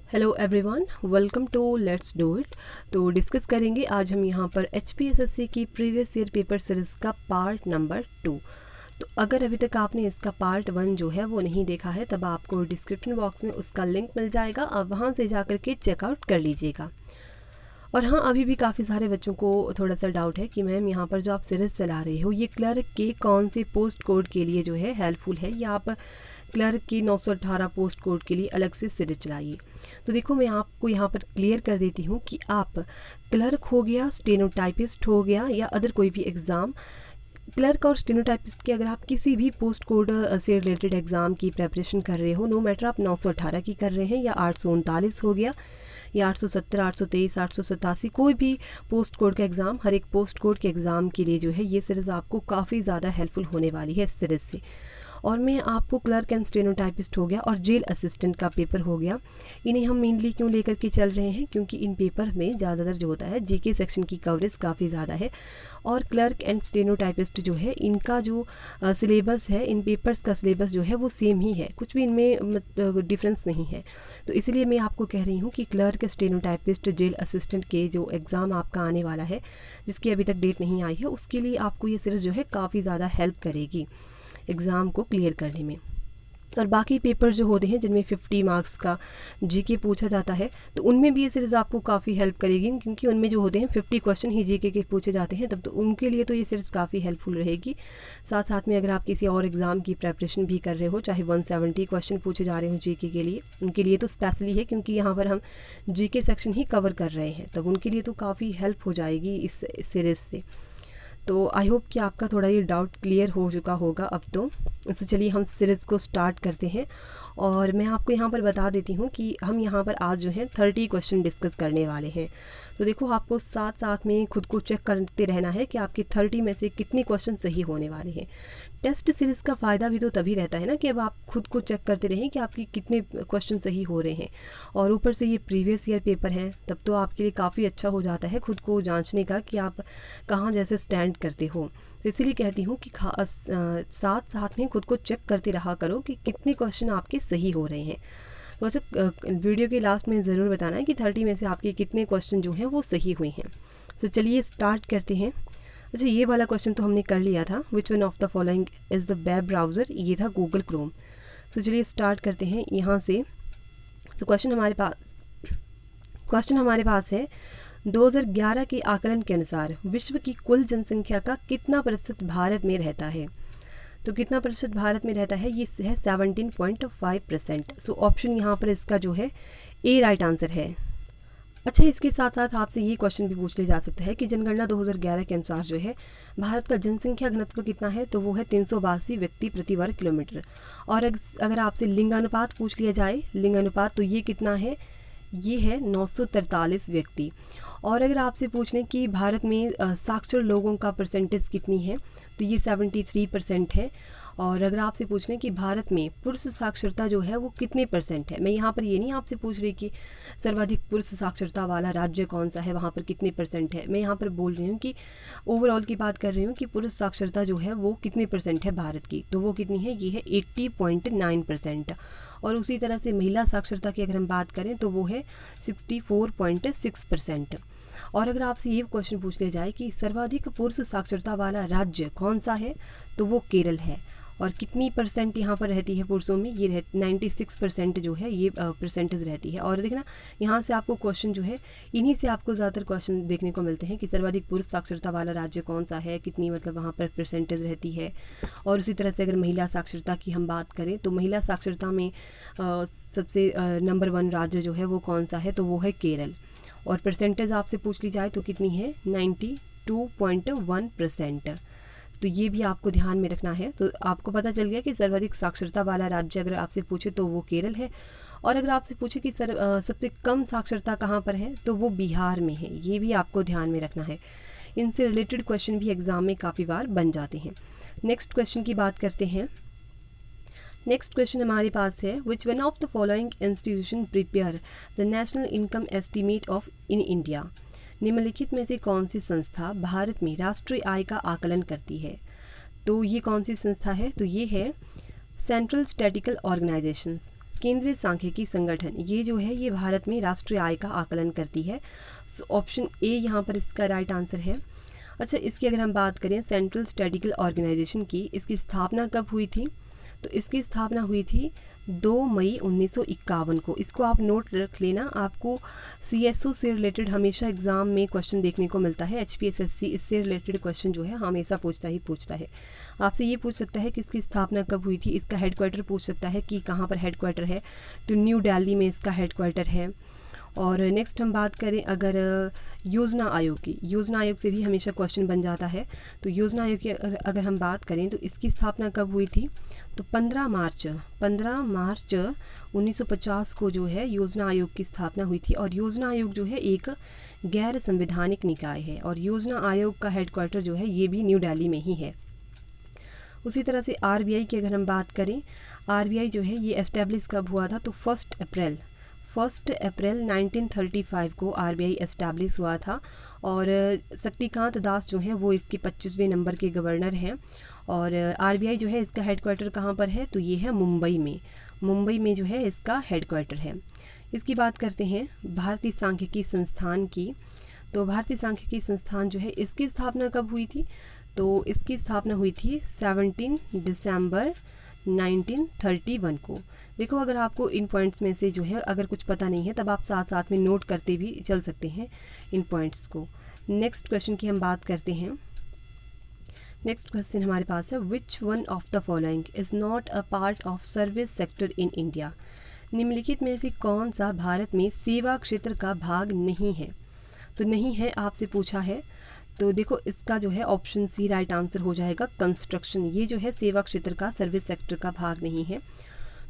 Hello everyone, welcome to let's do it. तो discuss करेंगे आज हम यहाँ पर HPSSC की प्रीवियस ईयर पेपर सीरीज़ का पार्ट नंबर 2। तो अगर अभी तक आपने इसका पार्ट 1 जो है वो नहीं देखा है, तब आपको डिस्क्रिप्शन बॉक्स में उसका लिंक मिल जाएगा, आप वहाँ से जा कर के चेकआउट कर लीजिएगा। और हाँ, अभी भी काफ़ी सारे बच्चों को थोड़ा सा डाउट है कि मैम यहाँ पर जो आप सीरीज़ चला रहे हो ये क्लर्क के कौन से पोस्ट कोड के लिए जो है हेल्पफुल है, या आप क्लर्क की 918 पोस्ट कोड के लिए अलग से सीरीज चलाइए। तो देखो, मैं आपको यहाँ पर क्लियर कर देती हूँ कि आप क्लर्क हो गया, स्टेनोटाइपिस्ट हो गया, या अदर कोई भी एग्ज़ाम, क्लर्क और स्टेनोटाइपिस्ट के अगर आप किसी भी पोस्ट कोड से रिलेटेड एग्ज़ाम की प्रेपरेशन कर रहे हो, नो मैटर आप 918 की कर रहे हैं या 839 हो गया या 870, 823, 887, कोई भी पोस्ट कोड का एग्ज़ाम, हर एक पोस्ट कोड के एग्ज़ाम के लिए जो है ये सीरीज़ आपको काफ़ी ज़्यादा हेल्पफुल होने वाली है इस सीरीज़ से। और मैं आपको क्लर्क एंड स्टेनोटाइपिस्ट हो गया और जेल असिस्टेंट का पेपर हो गया, इन्हें हम मेनली क्यों लेकर के चल रहे हैं, क्योंकि इन पेपर में ज़्यादातर जो होता है जीके सेक्शन की कवरेज काफ़ी ज़्यादा है। और क्लर्क एंड स्टेनोटाइपिस्ट जो है इनका जो सिलेबस है, इन पेपर्स का सिलेबस जो है वो सेम ही है, कुछ भी इनमें डिफरेंस नहीं है। तो इसलिए मैं आपको कह रही हूँ कि क्लर्क स्टेनोटाइपिस्ट जेल असिस्टेंट के जो एग्ज़ाम आपका आने वाला है, जिसकी अभी तक डेट नहीं आई है, उसके लिए आपको ये सीरीज़ जो है काफ़ी ज़्यादा हेल्प करेगी एग्ज़ाम को क्लियर करने में। और बाकी पेपर जो होते हैं जिनमें 50 मार्क्स का जीके पूछा जाता है, तो उनमें भी ये सीरीज़ आपको काफ़ी हेल्प करेगी, क्योंकि उनमें जो होते हैं 50 क्वेश्चन ही जीके के पूछे जाते हैं, तब तो उनके लिए तो ये सीरीज़ काफ़ी हेल्पफुल रहेगी। साथ साथ में अगर आप किसी और एग्ज़ाम की प्रेपरेशन भी कर रहे हो, चाहे 170 क्वेश्चन पूछे जा रहे हो जीके के लिए, उनके लिए तो स्पेशली है, क्योंकि यहाँ पर हम जीके सेक्शन ही कवर कर रहे हैं, तब उनके लिए तो काफ़ी हेल्प हो जाएगी इस सीरीज़ से। तो आई होप कि आपका थोड़ा ये डाउट क्लियर हो चुका होगा अब तो चलिए हम सीरीज़ को स्टार्ट करते हैं। और मैं आपको यहाँ पर बता देती हूँ कि हम यहाँ पर आज जो है 30 क्वेश्चन डिस्कस करने वाले हैं। तो देखो, आपको साथ साथ में खुद को चेक करते रहना है कि आपके 30 में से कितने क्वेश्चन सही होने वाले हैं। टेस्ट सीरीज़ का फ़ायदा भी तो तभी रहता है ना कि अब आप खुद को चेक करते रहें कि आपके कितने क्वेश्चन सही हो रहे हैं, और ऊपर से ये प्रीवियस ईयर पेपर हैं, तब तो आपके लिए काफ़ी अच्छा हो जाता है खुद को जांचने का कि आप कहाँ जैसे स्टैंड करते हो। तो इसीलिए कहती हूँ कि साथ साथ में खुद को चेक करते रहा करो कि कितने क्वेश्चन आपके सही हो रहे हैं। तो अच्छा, वीडियो के लास्ट में ज़रूर बताना है कि 30 में से आपके कितने क्वेश्चन जो हैं वो सही हुए हैं। तो चलिए स्टार्ट करते हैं। अच्छा, ये वाला क्वेश्चन तो हमने कर लिया था, which one of the following is the web browser, ये था गूगल क्रोम। तो चलिए स्टार्ट करते हैं यहाँ से। तो क्वेश्चन हमारे पास है 2011 के आकलन के अनुसार विश्व की कुल जनसंख्या का कितना प्रतिशत भारत में रहता है। तो कितना प्रतिशत भारत में रहता है, ये है 17.5%। सो ऑप्शन यहाँ पर इसका जो है ए राइट आंसर है। अच्छा, इसके साथ साथ आपसे ये क्वेश्चन भी पूछ लिया जा सकता है कि जनगणना 2011 के अनुसार जो है भारत का जनसंख्या घनत्व कितना है, तो वो है 382 व्यक्ति प्रति वर्ग किलोमीटर। और अगर आपसे लिंगानुपात पूछ लिया जाए, लिंगानुपात, तो ये कितना है, ये है 943 व्यक्ति। और अगर आपसे पूछ लें कि भारत में साक्षर लोगों का परसेंटेज कितनी है, तो ये 73% है। और अगर आपसे पूछ लें कि भारत में पुरुष साक्षरता जो है वो कितने परसेंट है, मैं यहाँ पर ये नहीं आपसे पूछ रही कि सर्वाधिक पुरुष साक्षरता वाला राज्य कौन सा है, वहाँ पर कितने परसेंट है, मैं यहाँ पर बोल रही हूँ कि ओवरऑल की बात कर रही हूँ कि पुरुष साक्षरता जो है वो कितने परसेंट है भारत की, तो वो कितनी है, ये है 80.9%। और उसी तरह से महिला साक्षरता की अगर हम बात करें तो वो है 64.6%। और अगर आपसे ये क्वेश्चन पूछ लिया जाए कि सर्वाधिक पुरुष साक्षरता वाला राज्य कौन सा है, तो वो केरल है। और कितनी परसेंट यहाँ पर रहती है पुरुषों में, ये 96% जो है ये परसेंटेज रहती है। और देखना, यहाँ से आपको क्वेश्चन जो है, इन्हीं से आपको ज़्यादातर क्वेश्चन देखने को मिलते हैं कि सर्वाधिक पुरुष साक्षरता वाला राज्य कौन सा है, कितनी मतलब वहाँ पर परसेंटेज रहती है। और उसी तरह से अगर महिला साक्षरता की हम बात करें, तो महिला साक्षरता में सबसे नंबर 1 राज्य जो है वो कौन सा है, तो वो है केरल। और परसेंटेज आपसे पूछ ली जाए तो कितनी है, 92.1%। तो ये भी आपको ध्यान में रखना है। तो आपको पता चल गया कि सर्वाधिक साक्षरता वाला राज्य अगर आपसे पूछे तो वो केरल है। और अगर आपसे पूछे कि सबसे कम साक्षरता कहाँ पर है, तो वो बिहार में है, ये भी आपको ध्यान में रखना है। इनसे रिलेटेड क्वेश्चन भी एग्ज़ाम में काफ़ी बार बन जाते हैं। नेक्स्ट क्वेश्चन की बात करते हैं। नेक्स्ट क्वेश्चन हमारे पास है, which one of the following institution prepare the national income estimate of in India. निम्नलिखित में से कौन सी संस्था भारत में राष्ट्रीय आय का आकलन करती है। तो ये कौन सी संस्था है, तो ये है सेंट्रल स्टैटिकल ऑर्गेनाइजेशंस। केंद्रीय सांख्यिकी संगठन, ये जो है ये भारत में राष्ट्रीय आय का आकलन करती है। सो ऑप्शन ए यहाँ पर इसका राइट आंसर है। अच्छा, इसकी अगर हम बात करें सेंट्रल स्टैटिस्टिकल ऑर्गेनाइजेशन की, इसकी स्थापना कब हुई थी? तो इसकी स्थापना हुई थी 2 मई 1951 को। इसको आप नोट रख लेना, आपको CSO से रिलेटेड हमेशा एग्ज़ाम में क्वेश्चन देखने को मिलता है। HPSSC इससे रिलेटेड क्वेश्चन जो है हमेशा पूछता है। आपसे ये पूछ सकता है कि इसकी स्थापना कब हुई थी, इसका हेडक्वार्टर पूछ सकता है कि कहाँ पर हेडक्वार्टर है, तो न्यू दिल्ली में इसका हेडक्वार्टर है। और नेक्स्ट हम बात करें अगर योजना आयोग की, योजना आयोग से भी हमेशा क्वेश्चन बन जाता है। तो योजना आयोग की अगर हम बात करें तो इसकी स्थापना कब हुई थी? तो 15 मार्च 1950 को जो है योजना आयोग की स्थापना हुई थी। और योजना आयोग जो है एक गैर संवैधानिक निकाय है और योजना आयोग का हेडक्वार्टर जो है ये भी न्यू दिल्ली में ही है। उसी तरह से RBI की अगर हम बात करें, RBI जो है ये एस्टेब्लिश कब हुआ था? तो 1 अप्रैल 1935 को RBI एस्टैब्लिश हुआ था। और शक्तिकांत दास जो हैं वो इसके 25वें नंबर के गवर्नर हैं। और RBI जो है इसका हेडक्वार्टर कहाँ पर है? तो ये है मुंबई में जो है इसका हेडक्वार्टर है। इसकी बात करते हैं भारतीय सांख्यिकी संस्थान की। तो भारतीय सांख्यिकी संस्थान जो है इसकी स्थापना कब हुई थी? तो इसकी स्थापना हुई थी 17 दिसंबर 1931 को। देखो, अगर आपको इन पॉइंट्स में से जो है अगर कुछ पता नहीं है तब आप साथ साथ में नोट करते भी चल सकते हैं इन पॉइंट्स को। नेक्स्ट क्वेश्चन की हम बात करते हैं। नेक्स्ट क्वेश्चन हमारे पास है, which one of the following is not a part of service sector in India? निम्नलिखित में से कौन सा भारत में सेवा क्षेत्र का भाग नहीं है? तो नहीं है आपसे पूछा है, तो देखो इसका जो है ऑप्शन सी राइट आंसर हो जाएगा, कंस्ट्रक्शन। ये जो है सेवा क्षेत्र का, सर्विस सेक्टर का भाग नहीं है।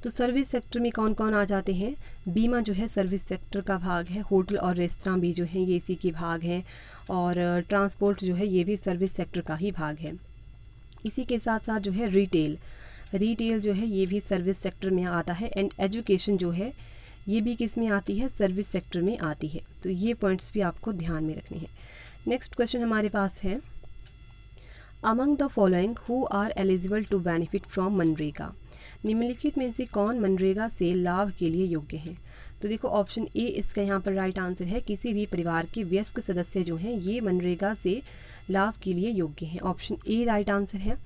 तो सर्विस सेक्टर में कौन कौन आ जाते हैं? बीमा जो है सर्विस सेक्टर का भाग है, होटल और रेस्तरां भी जो हैं ये इसी के भाग हैं, और ट्रांसपोर्ट जो है ये भी सर्विस सेक्टर का ही भाग है। इसी के साथ साथ जो है रिटेल जो है ये भी सर्विस सेक्टर में आता है। एंड एजुकेशन जो है ये भी किस में आती है? सर्विस सेक्टर में आती है। तो ये पॉइंट्स भी आपको ध्यान में रखने हैं। नेक्स्ट क्वेश्चन हमारे पास है, among the following who are eligible to benefit from MNREGA? निम्नलिखित में से कौन मनरेगा से लाभ के लिए योग्य हैं? तो देखो ऑप्शन ए इसका यहाँ पर राइट आंसर है, किसी भी परिवार के वयस्क सदस्य जो हैं ये मनरेगा से लाभ के लिए योग्य हैं। ऑप्शन ए राइट आंसर है।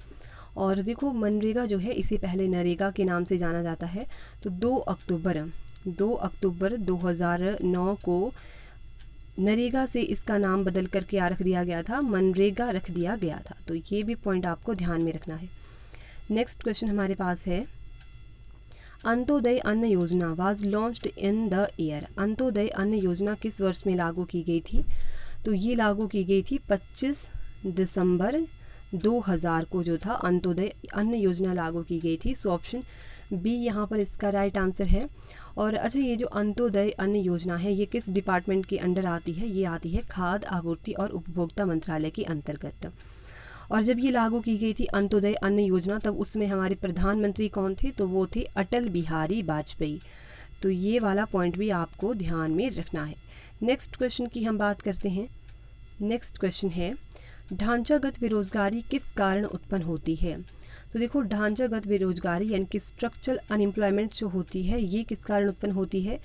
और देखो मनरेगा जो है इसे पहले नरेगा के नाम से जाना जाता है। तो 2 अक्टूबर 2009 को नरेगा से इसका नाम बदल कर क्या रख दिया गया था? मनरेगा रख दिया गया था। तो ये भी पॉइंट आपको ध्यान में रखना है। नेक्स्ट क्वेश्चन हमारे पास है, अंत्योदय अन्न योजना was launched in the year? Antyodaya अन्न योजना किस वर्ष में लागू की गई थी? तो ये लागू की गई थी 25 दिसंबर 2000 को जो था अंत्योदय अन्न योजना लागू की गई थी। सो ऑप्शन बी यहाँ पर इसका राइट आंसर है। और अच्छा, ये जो अंत्योदय अन्न योजना है ये किस डिपार्टमेंट के अंडर आती है? ये आती है खाद्य आपूर्ति और उपभोक्ता मंत्रालय के अंतर्गत। और जब ये लागू की गई थी अंत्योदय अन्न योजना, तब उसमें हमारे प्रधानमंत्री कौन थे? तो वो थे अटल बिहारी वाजपेयी। तो ये वाला पॉइंट भी आपको ध्यान में रखना है। नेक्स्ट क्वेश्चन की हम बात करते हैं। नेक्स्ट क्वेश्चन है, ढांचागत बेरोजगारी किस कारण उत्पन्न होती है? तो देखो ढांचागत बेरोजगारी यानी कि स्ट्रक्चरल अनएम्प्लॉयमेंट जो होती है ये किस कारण उत्पन्न होती है?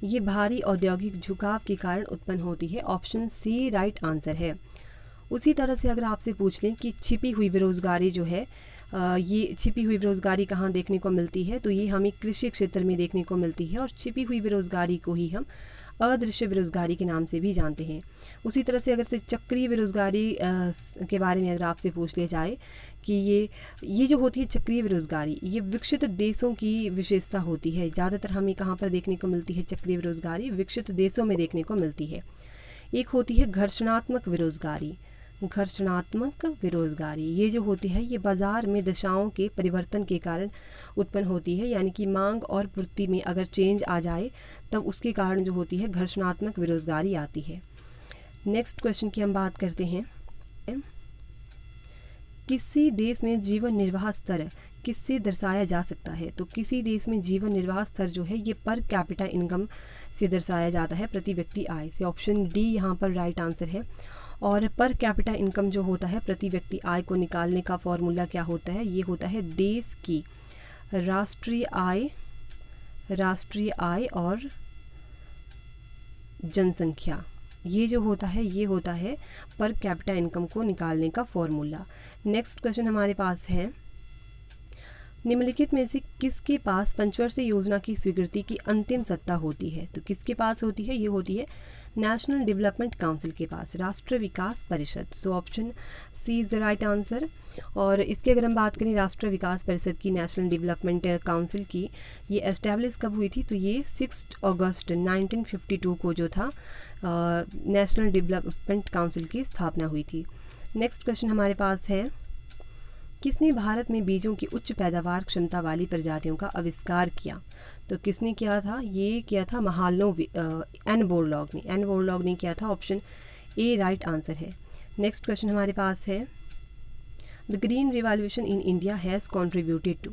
ये भारी औद्योगिक झुकाव के कारण उत्पन्न होती है। ऑप्शन सी राइट आंसर है। उसी तरह से अगर आपसे पूछ लें कि छिपी हुई बेरोजगारी जो है ये छिपी हुई बेरोजगारी कहाँ देखने को मिलती है? तो ये हमें कृषि क्षेत्र में देखने को मिलती है। और छिपी हुई बेरोजगारी को ही हम अदृश्य बेरोजगारी के नाम से भी जानते हैं। उसी तरह से अगर से चक्रीय बेरोजगारी के बारे में अगर आपसे पूछ लिया जाए कि ये जो होती है चक्रीय बेरोजगारी, ये विकसित देशों की विशेषता होती है। ज़्यादातर हमें कहाँ पर देखने को मिलती है चक्रीय बेरोजगारी? विकसित देशों में देखने को मिलती है। एक होती है घर्षणात्मक बेरोजगारी। घर्षणात्मक बेरोजगारी ये जो होती है ये बाज़ार में दशाओं के परिवर्तन के कारण उत्पन्न होती है, यानी कि मांग और पूर्ति में अगर चेंज आ जाए तब उसके कारण जो होती है घर्षणात्मक बेरोजगारी आती है। नेक्स्ट क्वेश्चन की हम बात करते हैं, किसी देश में जीवन निर्वाह स्तर किससे दर्शाया जा सकता है? तो किसी देश में जीवन निर्वाह स्तर जो है ये पर कैपिटा इनकम से दर्शाया जाता है, प्रति व्यक्ति आय से। ऑप्शन डी यहाँ पर राइट आंसर है। और पर कैपिटा इनकम जो होता है प्रति व्यक्ति आय को निकालने का फॉर्मूला क्या होता है? ये होता है देश की राष्ट्रीय राष्ट्रीय आय और जनसंख्या, ये जो होता है ये होता है पर कैपिटा इनकम को निकालने का फॉर्मूला। नेक्स्ट क्वेश्चन हमारे पास है, निम्नलिखित में से किसके पास पंचवर्षीय योजना की स्वीकृति की अंतिम सत्ता होती है? तो किसके पास होती है? ये होती है नेशनल डेवलपमेंट काउंसिल के पास, राष्ट्रीय विकास परिषद। So option C is the right answer. और इसकी अगर हम बात करें राष्ट्रीय विकास परिषद की, नेशनल डेवलपमेंट काउंसिल की, ये एस्टैब्लिश कब हुई थी? तो ये 6 अगस्त 1952 को जो था नेशनल डेवलपमेंट काउंसिल की स्थापना हुई थी। नेक्स्ट क्वेश्चन हमारे पास है, किसने भारत में बीजों की उच्च पैदावार क्षमता वाली प्रजातियों का आविष्कार किया? तो किसने किया था? ये किया था महालनोबिस एन बोरलॉग ने किया था। ऑप्शन ए राइट आंसर है। नेक्स्ट क्वेश्चन हमारे पास है, the green revolution in India has contributed to,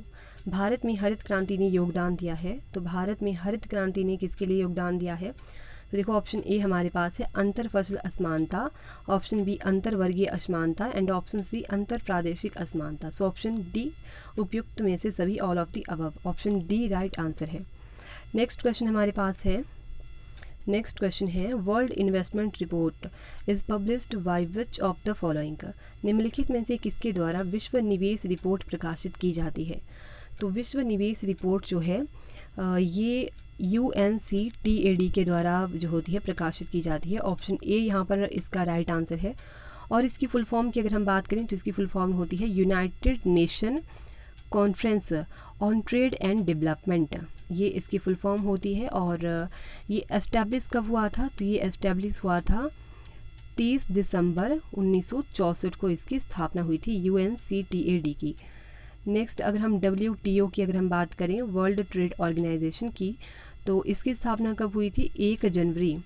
Bharat में हरित क्रांति ने योगदान दिया है। तो भारत में हरित क्रांति ने किसके लिए योगदान दिया है? तो देखो ऑप्शन ए हमारे पास है अंतर फसल असमानता, ऑप्शन बी अंतर वर्गीय असमानता एंड ऑप्शन सी अंतर प्रादेशिक असमानता। सो ऑप्शन डी उपयुक्त में से सभी, all of the above, option D right answer है। नेक्स्ट क्वेश्चन हमारे पास है, नेक्स्ट क्वेश्चन है, world investment report is published by which of the following, निम्नलिखित में से किसके द्वारा विश्व निवेश रिपोर्ट प्रकाशित की जाती है? तो विश्व निवेश रिपोर्ट जो है ये UNCTAD के द्वारा जो होती है प्रकाशित की जाती है। ऑप्शन ए यहाँ पर इसका राइट आंसर है। और इसकी फुल फॉर्म की अगर हम बात करें तो इसकी फुल फॉर्म होती है United nation conference on trade and development, ये इसकी फुल फॉर्म होती है। और ये एस्टैब्लिश कब हुआ था? तो ये एस्टैब्लिश हुआ था 30 दिसंबर 1964 को इसकी स्थापना हुई थी UNCTAD की। नेक्स्ट अगर हम WTO की अगर हम बात करें, वर्ल्ड ट्रेड ऑर्गेनाइजेशन की, तो इसकी स्थापना कब हुई थी? 1 जनवरी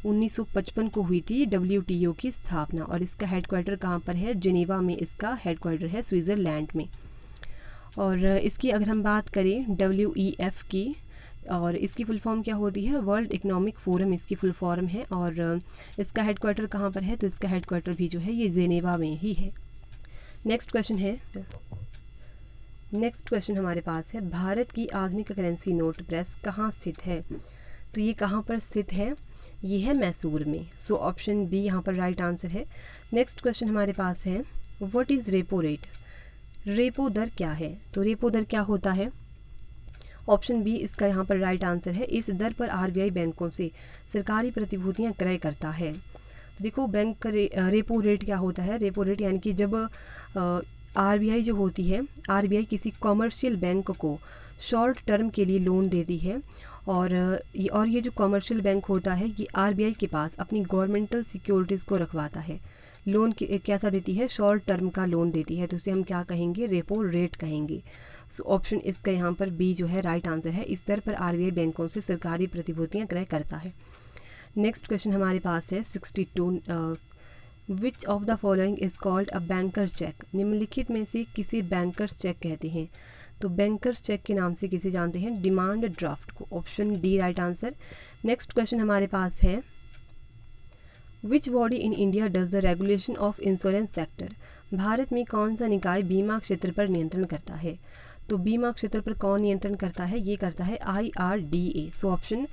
1955 को हुई थी WTO की स्थापना। और इसका हेडक्वार्टर कहाँ पर है? जिनेवा में इसका हेडक्वार्टर है, स्विट्ज़रलैंड में। और इसकी अगर हम बात करें WEF की, और इसकी फुल फॉर्म क्या होती है? वर्ल्ड इकोनॉमिक फोरम इसकी फुल फॉर्म है। और इसका हेडक्वार्टर कहाँ पर है? तो इसका हेडक्वार्टर भी जो है ये जिनेवा में ही है। नेक्स्ट क्वेश्चन हमारे पास है, भारत की आधुनिक करेंसी नोट प्रेस कहाँ स्थित है? तो ये कहाँ पर स्थित है? ये है मैसूर में। सो ऑप्शन बी यहाँ पर राइट आंसर है। नेक्स्ट क्वेश्चन हमारे पास है, what is repo rate, repo दर क्या है? तो रेपो दर क्या होता है? ऑप्शन बी इसका यहाँ पर राइट आंसर है। इस दर पर RBI बैंकों से सरकारी प्रतिभूतियाँ क्रय करता है। देखो बैंक का रेपो रेट क्या होता है? रेपो रेट यानी कि जब RBI जो होती है, RBI किसी कॉमर्शियल बैंक को शॉर्ट टर्म के लिए लोन देती है। और ये जो कॉमर्शियल बैंक होता है ये RBI के पास अपनी गवर्नमेंटल सिक्योरिटीज़ को रखवाता है। लोन कैसा देती है? शॉर्ट टर्म का लोन देती है। तो इसे हम क्या कहेंगे? रेपो रेट कहेंगे। सो ऑप्शन इसका यहाँ पर बी जो है राइट आंसर है। इस दर पर RBI बैंकों से सरकारी प्रतिभूतियाँ क्रय करता है। नेक्स्ट क्वेश्चन हमारे पास है 62, which of the following is called a bankers cheque, निम्नलिखित में से किसे बैंकर्स चेक कहते हैं? तो बैंकर्स चेक के नाम से किसे जानते हैं? डिमांड ड्राफ्ट को। Option D right answer. Next question हमारे पास है, which body in India does the regulation of insurance sector, Bharat में कौन सा निकाय बीमा क्षेत्र पर नियंत्रण करता है? तो बीमा क्षेत्र पर कौन नियंत्रण करता है? ये करता है IRDA। सो ऑप्शन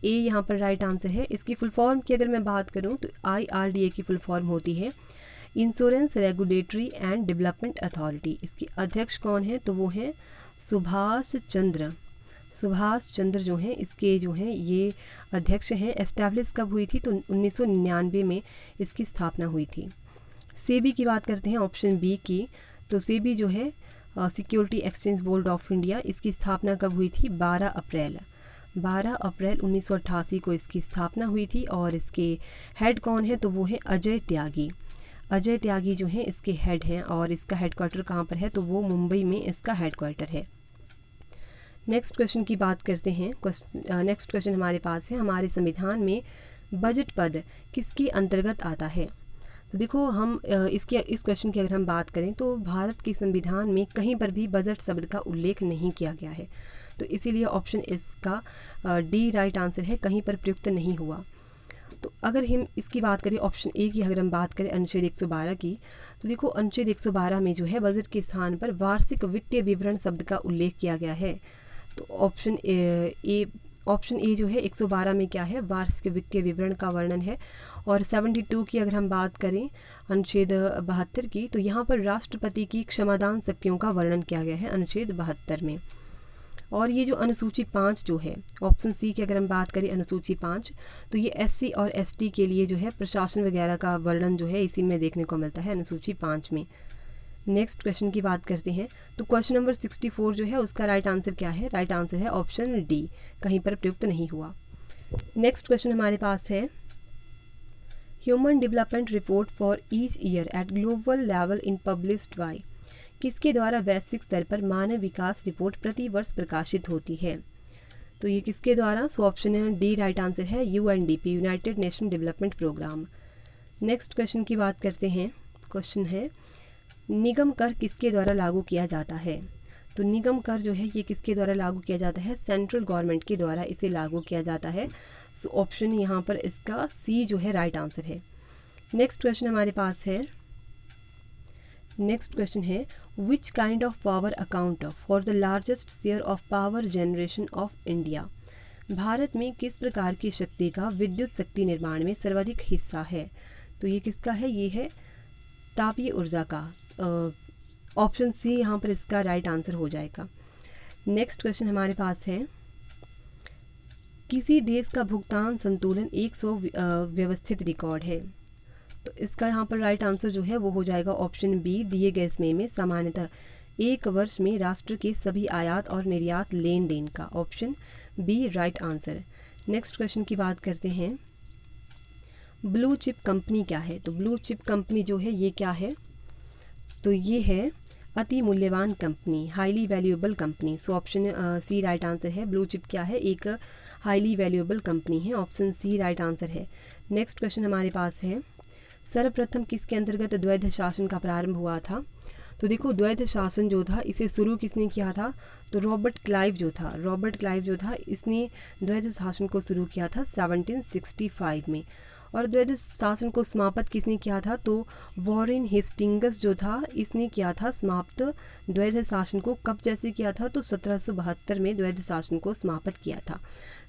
ए यहाँ पर राइट आंसर है। इसकी फुल फॉर्म की अगर मैं बात करूँ तो IRDA की फुल फॉर्म होती है insurance regulatory and development authority. इसके अध्यक्ष कौन है? तो वो हैं सुभाष चंद्र जो हैं इसके जो हैं ये अध्यक्ष हैं। एस्टैब्लिश कब हुई थी? तो 1999 में इसकी स्थापना हुई थी। सेबी की बात करते हैं, ऑप्शन बी की। तो सेबी जो है security exchange board of India, इसकी स्थापना कब हुई थी? 12 अप्रैल 1988 को इसकी स्थापना हुई थी। और इसके हेड कौन है? तो वो है अजय त्यागी जो हैं इसके हेड हैं। और इसका हेडक्वार्टर कहाँ पर है? तो वो मुंबई में इसका हेडक्वार्टर है। नेक्स्ट क्वेश्चन की बात करते हैं। नेक्स्ट क्वेश्चन हमारे पास है, हमारे संविधान में बजट पद किसके अंतर्गत आता है? तो देखो हम इस क्वेश्चन की अगर हम बात करें तो भारत के संविधान में कहीं पर भी बजट शब्द का उल्लेख नहीं किया गया है। तो इसीलिए ऑप्शन इसका डी राइट आंसर है, कहीं पर प्रयुक्त नहीं हुआ। तो अगर हम इसकी बात करें ऑप्शन ए की, अगर हम बात करें अनुच्छेद 112 की, तो देखो अनुच्छेद 112 में जो है बजट के स्थान पर वार्षिक वित्तीय विवरण शब्द का उल्लेख किया गया है। तो ऑप्शन ए जो है 112 में क्या है, वार्षिक वित्तीय विवरण का वर्णन है। और 72 की अगर हम बात करें अनुच्छेद 72 की, तो यहाँ पर राष्ट्रपति की क्षमादान शक्तियों का वर्णन किया गया है अनुच्छेद 72 में। और ये जो अनुसूची 5 जो है, ऑप्शन सी की अगर हम बात करें अनुसूची 5, तो ये SC और ST के लिए जो है प्रशासन वगैरह का वर्णन जो है इसी में देखने को मिलता है अनुसूची 5 में। नेक्स्ट क्वेश्चन की बात करते हैं। तो क्वेश्चन नंबर 64 जो है उसका राइट आंसर क्या है, राइट आंसर है ऑप्शन डी, कहीं पर प्रयुक्त नहीं हुआ। नेक्स्ट क्वेश्चन हमारे पास है, human development report for each year eight global level in published by, किसके द्वारा वैश्विक स्तर पर मानव विकास रिपोर्ट प्रति वर्ष प्रकाशित होती है। तो ये किसके द्वारा, so option D right answer है UNDP, United Nation Development Programme. Next question की बात करते हैं। क्वेश्चन है, निगम कर किसके द्वारा लागू किया जाता है। तो निगम कर जो है ये किसके द्वारा लागू किया जाता है, सेंट्रल गवर्नमेंट के द्वारा इसे लागू किया जाता है। सो ऑप्शन यहाँ पर इसका सी जो है राइट आंसर है। नेक्स्ट क्वेश्चन हमारे पास है, नेक्स्ट क्वेश्चन है, which kind of power account for the largest share of power generation of India, Bharat में किस प्रकार की शक्ति का विद्युत शक्ति निर्माण में सर्वाधिक हिस्सा है। तो ये किसका है, ये है तापीय ऊर्जा का। ऑप्शन सी यहाँ पर इसका राइट आंसर हो जाएगा। नेक्स्ट क्वेश्चन हमारे पास है, किसी देश का भुगतान संतुलन 100 व्यवस्थित रिकॉर्ड है। तो इसका यहाँ पर राइट आंसर जो है वो हो जाएगा ऑप्शन बी, दिए गए समय में सामान्यतः एक वर्ष में राष्ट्र के सभी आयात और निर्यात लेन देन का, option B right answer. Next question की बात करते हैं, ब्लू चिप कंपनी क्या है। तो ब्लू चिप कंपनी जो है ये क्या है, तो ये है अति मूल्यवान company, highly valuable company. So option C right answer है। ब्लू चिप क्या है, एक हाईली वैल्यूएबल कंपनी है, ऑप्शन सी राइट आंसर है। नेक्स्ट क्वेश्चन हमारे पास है, सर्वप्रथम किसके अंतर्गत द्वैध शासन का प्रारंभ हुआ था। तो देखो द्वैध शासन जो था इसे शुरू किसने किया था, तो रॉबर्ट क्लाइव जो था इसने द्वैध शासन को शुरू किया था 1765 में। और द्वैध शासन को समाप्त किसने किया था, तो वॉरेन हेस्टिंग्स जो था इसने किया था समाप्त द्वैध शासन को। कब जैसे किया था, तो 1772 में द्वैध शासन को समाप्त किया था।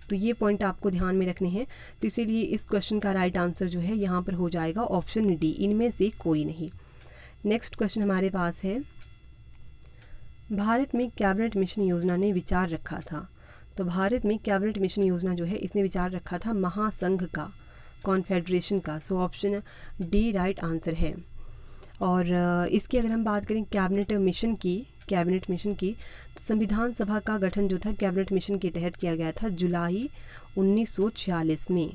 तो ये पॉइंट आपको ध्यान में रखने हैं। तो इसीलिए इस क्वेश्चन का राइट आंसर जो है यहाँ पर हो जाएगा ऑप्शन डी, इनमें से कोई नहीं। नेक्स्ट क्वेश्चन हमारे पास है, भारत में कैबिनेट मिशन योजना ने विचार रखा था। तो भारत में कैबिनेट मिशन योजना जो है इसने विचार रखा था महासंघ का, कॉन्फेडरेशन का। सो ऑप्शन डी राइट आंसर है। और इसकी अगर हम बात करें कैबिनेट मिशन की, तो संविधान सभा का गठन जो था कैबिनेट मिशन के तहत किया गया था जुलाई 1946 में।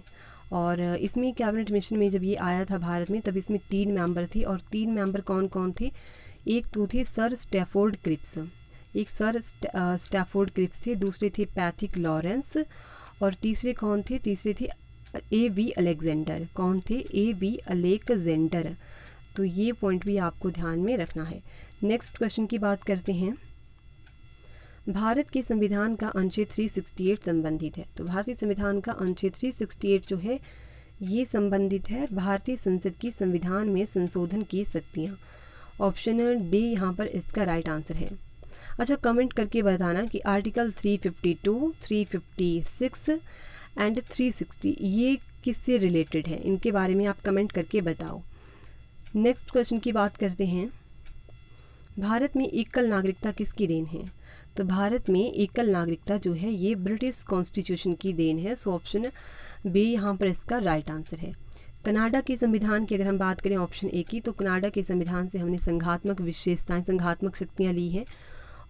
और इसमें कैबिनेट मिशन में जब ये आया था भारत में, तब इसमें 3 मेंबर थे। और 3 मेंबर कौन कौन थे, एक तो थे सर स्टैफोर्ड क्रिप्स थे, दूसरे थे पैथिक लॉरेंस, और तीसरे कौन थे, तीसरे थे A.V. अलेक्जेंडर। कौन थे, A.V. अलेक्जेंडर। तो ये पॉइंट भी आपको ध्यान में रखना है। नेक्स्ट क्वेश्चन की बात करते हैं, भारत के संविधान का अनुच्छेद 368 संबंधित है। तो भारतीय संविधान का अनुच्छेद 368 जो है ये संबंधित है भारतीय संसद की संविधान में संशोधन की शक्तियाँ। ऑप्शन डी यहाँ पर इसका राइट आंसर है। अच्छा, कमेंट करके बताना कि आर्टिकल 352, 356 एंड 360 ये किससे रिलेटेड है, इनके बारे में आप कमेंट करके बताओ। नेक्स्ट क्वेश्चन की बात करते हैं, भारत में एकल नागरिकता किसकी देन है। तो भारत में एकल नागरिकता जो है ये ब्रिटिश कॉन्स्टिट्यूशन की देन है। सो ऑप्शन बी यहाँ पर इसका राइट आंसर है। कनाडा के संविधान की अगर हम बात करें ऑप्शन ए की, तो कनाडा के संविधान से हमने संघात्मक विशेषताएं, संघात्मक शक्तियाँ ली हैं।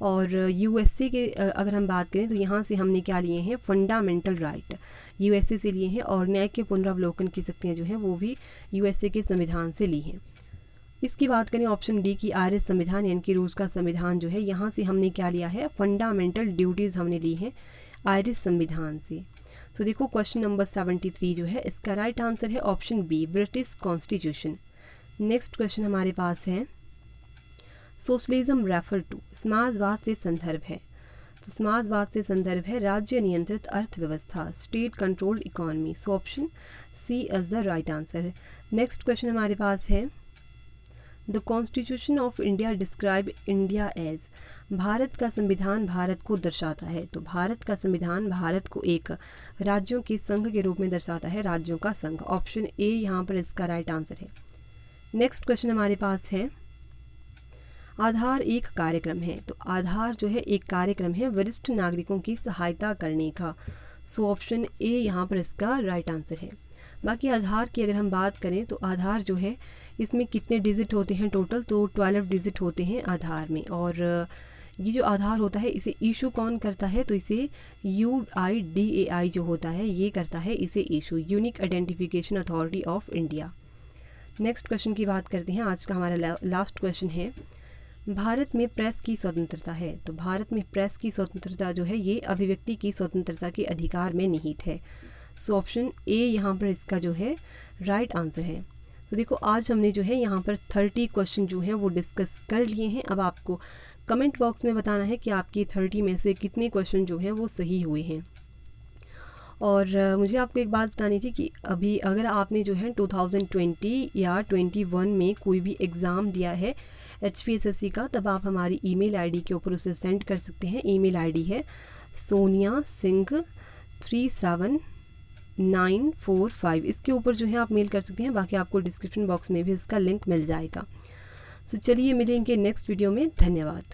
और यूएसए के अगर हम बात करें तो यहाँ से हमने क्या लिए हैं, फंडामेंटल राइट यूएसए से लिए हैं। और न्याय के पुनरावलोकन की शक्तियाँ जो हैं वो भी यूएसए के संविधान से ली हैं। इसकी बात करें ऑप्शन डी की, आयरिश संविधान यानी कि रूस का संविधान जो है, यहाँ से हमने क्या लिया है, फंडामेंटल ड्यूटीज़ हमने ली हैं आयरिश संविधान से। तो देखो क्वेश्चन नंबर 73 जो है इसका राइट आंसर है option B, British constitution. Next question हमारे पास है, सोशलिज्म रेफर टू, समाजवाद से संदर्भ है। तो समाजवाद से संदर्भ है राज्य नियंत्रित अर्थव्यवस्था, state controlled economy. So option C is the right answer. Next question हमारे पास है, the constitution of India describe India as, Bharat का संविधान भारत को दर्शाता है। तो भारत का संविधान भारत को एक राज्यों के संघ के रूप में दर्शाता है, राज्यों का संघ। ऑप्शन ए यहाँ पर इसका राइट आंसर है। नेक्स्ट क्वेश्चन हमारे पास है, आधार एक कार्यक्रम है। तो आधार जो है एक कार्यक्रम है वरिष्ठ नागरिकों की सहायता करने का। सो ऑप्शन ए यहाँ पर इसका राइट आंसर है। बाकी आधार की अगर हम बात करें तो आधार जो है इसमें कितने डिजिट होते हैं टोटल, तो 12 डिजिट होते हैं आधार में। और ये जो आधार होता है इसे इशू कौन करता है, तो इसे UIDAI जो होता है ये करता है इसे issue, unique identification authority of India. Next question की बात करते हैं। आज का हमारा लास्ट क्वेश्चन है, भारत में प्रेस की स्वतंत्रता है। तो भारत में प्रेस की स्वतंत्रता जो है ये अभिव्यक्ति की स्वतंत्रता के अधिकार में निहित है। सो ऑप्शन ए यहाँ पर इसका जो है राइट आंसर है। तो देखो आज हमने जो है यहाँ पर 30 क्वेश्चन जो हैं वो डिस्कस कर लिए हैं। अब आपको कमेंट बॉक्स में बताना है कि आपकी 30 में से कितने क्वेश्चन जो हैं वो सही हुए हैं। और मुझे आपको एक बात बतानी थी कि अभी अगर आपने जो है 2020 या 21 में कोई भी एग्ज़ाम दिया है HPSSC का, तब आप हमारी ईमेल आईडी के ऊपर उसे सेंड कर सकते हैं। ईमेल आईडी है soniasingh37945। इसके ऊपर जो है आप मेल कर सकते हैं। बाकी आपको डिस्क्रिप्शन बॉक्स में भी इसका लिंक मिल जाएगा। तो चलिए मिलेंगे नेक्स्ट वीडियो में। धन्यवाद।